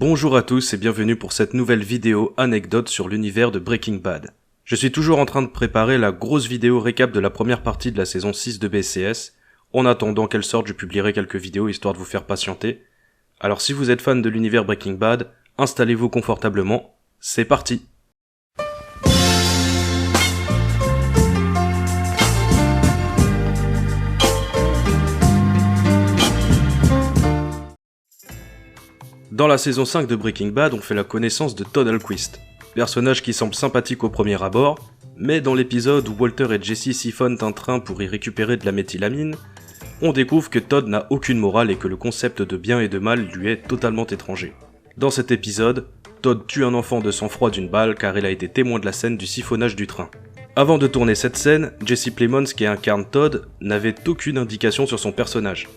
Bonjour à tous et bienvenue pour cette nouvelle vidéo anecdote sur l'univers de Breaking Bad. Je suis toujours en train de préparer la grosse vidéo récap de la première partie de la saison 6 de BCS. En attendant qu'elle sorte, je publierai quelques vidéos histoire de vous faire patienter. Alors si vous êtes fan de l'univers Breaking Bad, installez-vous confortablement, c'est parti! Dans la saison 5 de Breaking Bad, on fait la connaissance de Todd Alquist, personnage qui semble sympathique au premier abord, mais dans l'épisode où Walter et Jesse siphonnent un train pour y récupérer de la méthylamine, on découvre que Todd n'a aucune morale et que le concept de bien et de mal lui est totalement étranger. Dans cet épisode, Todd tue un enfant de sang-froid d'une balle car il a été témoin de la scène du siphonnage du train. Avant de tourner cette scène, Jesse Plemons, qui incarne Todd, n'avait aucune indication sur son personnage.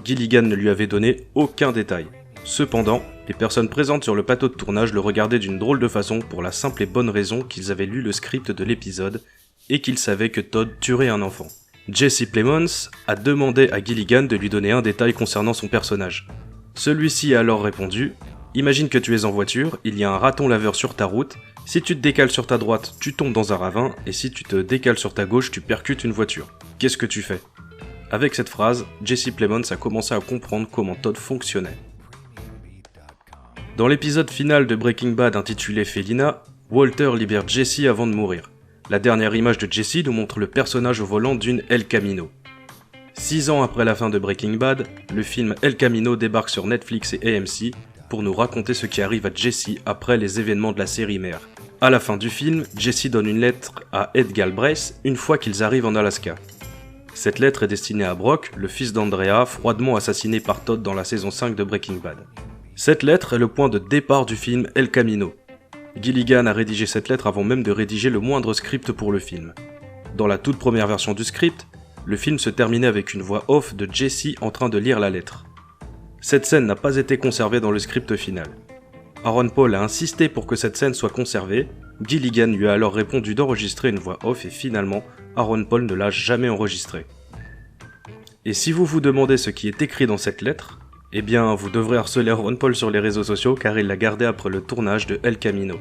Gilligan ne lui avait donné aucun détail. Cependant, les personnes présentes sur le plateau de tournage le regardaient d'une drôle de façon pour la simple et bonne raison qu'ils avaient lu le script de l'épisode et qu'ils savaient que Todd tuerait un enfant. Jesse Plemons a demandé à Gilligan de lui donner un détail concernant son personnage. Celui-ci a alors répondu « Imagine que tu es en voiture, il y a un raton laveur sur ta route, si tu te décales sur ta droite, tu tombes dans un ravin, et si tu te décales sur ta gauche, tu percutes une voiture. Qu'est-ce que tu fais ?» Avec cette phrase, Jesse Plemons a commencé à comprendre comment Todd fonctionnait. Dans l'épisode final de Breaking Bad intitulé Felina, Walter libère Jesse avant de mourir. La dernière image de Jesse nous montre le personnage au volant d'une El Camino. 6 ans après la fin de Breaking Bad, le film El Camino débarque sur Netflix et AMC pour nous raconter ce qui arrive à Jesse après les événements de la série mère. À la fin du film, Jesse donne une lettre à Ed Galbraith une fois qu'ils arrivent en Alaska. Cette lettre est destinée à Brock, le fils d'Andrea, froidement assassiné par Todd dans la saison 5 de Breaking Bad. Cette lettre est le point de départ du film El Camino. Gilligan a rédigé cette lettre avant même de rédiger le moindre script pour le film. Dans la toute première version du script, le film se terminait avec une voix off de Jesse en train de lire la lettre. Cette scène n'a pas été conservée dans le script final. Aaron Paul a insisté pour que cette scène soit conservée, Gilligan lui a alors répondu d'enregistrer une voix off et finalement, Aaron Paul ne l'a jamais enregistrée. Et si vous vous demandez ce qui est écrit dans cette lettre, eh bien, vous devrez harceler Aaron Paul sur les réseaux sociaux car il l'a gardé après le tournage de El Camino.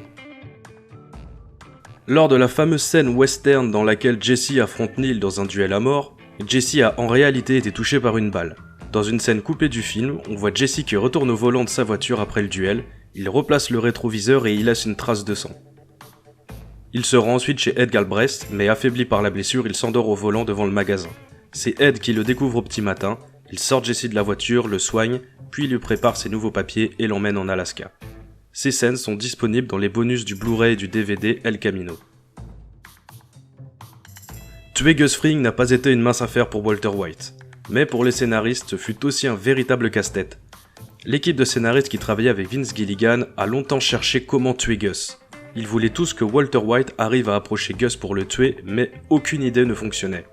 Lors de la fameuse scène western dans laquelle Jesse affronte Neil dans un duel à mort, Jesse a en réalité été touché par une balle. Dans une scène coupée du film, on voit Jesse qui retourne au volant de sa voiture après le duel, il replace le rétroviseur et il laisse une trace de sang. Il se rend ensuite chez Ed Galbraith, mais affaibli par la blessure, il s'endort au volant devant le magasin. C'est Ed qui le découvre au petit matin. Il sort Jesse de la voiture, le soigne, puis lui prépare ses nouveaux papiers et l'emmène en Alaska. Ces scènes sont disponibles dans les bonus du Blu-ray et du DVD El Camino. Tuer Gus Fring n'a pas été une mince affaire pour Walter White, mais pour les scénaristes, ce fut aussi un véritable casse-tête. L'équipe de scénaristes qui travaillait avec Vince Gilligan a longtemps cherché comment tuer Gus. Ils voulaient tous que Walter White arrive à approcher Gus pour le tuer, mais aucune idée ne fonctionnait.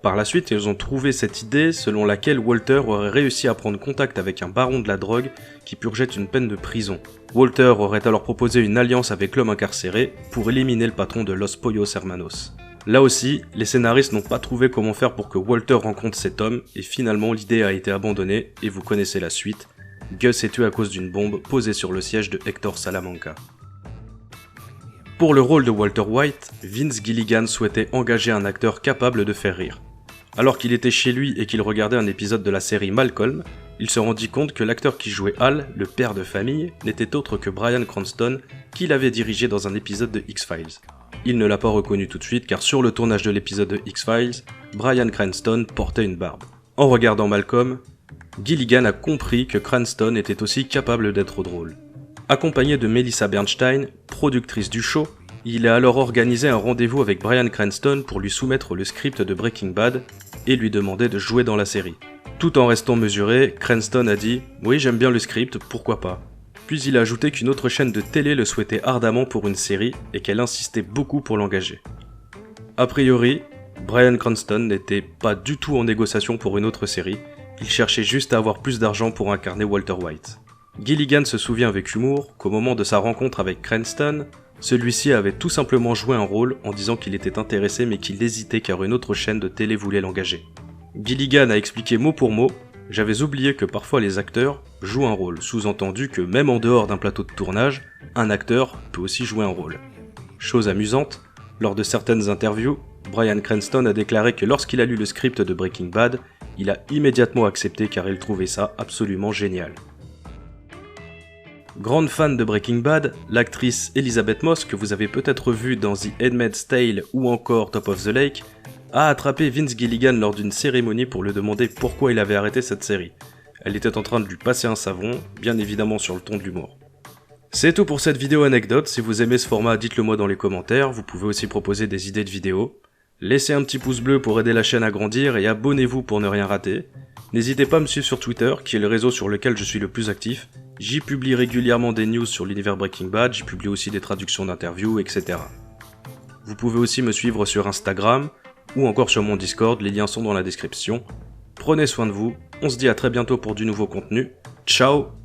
Par la suite, ils ont trouvé cette idée selon laquelle Walter aurait réussi à prendre contact avec un baron de la drogue qui purgeait une peine de prison. Walter aurait alors proposé une alliance avec l'homme incarcéré pour éliminer le patron de Los Pollos Hermanos. Là aussi, les scénaristes n'ont pas trouvé comment faire pour que Walter rencontre cet homme et finalement l'idée a été abandonnée et vous connaissez la suite. Gus est tué à cause d'une bombe posée sur le siège de Hector Salamanca. Pour le rôle de Walter White, Vince Gilligan souhaitait engager un acteur capable de faire rire. Alors qu'il était chez lui et qu'il regardait un épisode de la série Malcolm, il se rendit compte que l'acteur qui jouait Hal, le père de famille, n'était autre que Bryan Cranston, qu'il avait dirigé dans un épisode de X-Files. Il ne l'a pas reconnu tout de suite car sur le tournage de l'épisode de X-Files, Bryan Cranston portait une barbe. En regardant Malcolm, Gilligan a compris que Cranston était aussi capable d'être drôle. Accompagné de Melissa Bernstein, productrice du show, il a alors organisé un rendez-vous avec Bryan Cranston pour lui soumettre le script de Breaking Bad et lui demander de jouer dans la série. Tout en restant mesuré, Cranston a dit « Oui, j'aime bien le script, pourquoi pas ?» Puis il a ajouté qu'une autre chaîne de télé le souhaitait ardemment pour une série et qu'elle insistait beaucoup pour l'engager. A priori, Bryan Cranston n'était pas du tout en négociation pour une autre série, il cherchait juste à avoir plus d'argent pour incarner Walter White. Gilligan se souvient avec humour qu'au moment de sa rencontre avec Cranston, celui-ci avait tout simplement joué un rôle en disant qu'il était intéressé mais qu'il hésitait car une autre chaîne de télé voulait l'engager. Gilligan a expliqué mot pour mot j'avais oublié que parfois les acteurs jouent un rôle, sous-entendu que même en dehors d'un plateau de tournage, un acteur peut aussi jouer un rôle. Chose amusante, lors de certaines interviews, Bryan Cranston a déclaré que lorsqu'il a lu le script de Breaking Bad, il a immédiatement accepté car il trouvait ça absolument génial. Grande fan de Breaking Bad, l'actrice Elizabeth Moss, que vous avez peut-être vue dans The Handmaid's Tale ou encore Top of the Lake, a attrapé Vince Gilligan lors d'une cérémonie pour lui demander pourquoi il avait arrêté cette série. Elle était en train de lui passer un savon, bien évidemment sur le ton de l'humour. C'est tout pour cette vidéo anecdote, si vous aimez ce format dites-le moi dans les commentaires, vous pouvez aussi proposer des idées de vidéos. Laissez un petit pouce bleu pour aider la chaîne à grandir et abonnez-vous pour ne rien rater. N'hésitez pas à me suivre sur Twitter, qui est le réseau sur lequel je suis le plus actif. J'y publie régulièrement des news sur l'univers Breaking Bad, j'y publie aussi des traductions d'interviews, etc. Vous pouvez aussi me suivre sur Instagram, ou encore sur mon Discord, les liens sont dans la description. Prenez soin de vous, on se dit à très bientôt pour du nouveau contenu. Ciao!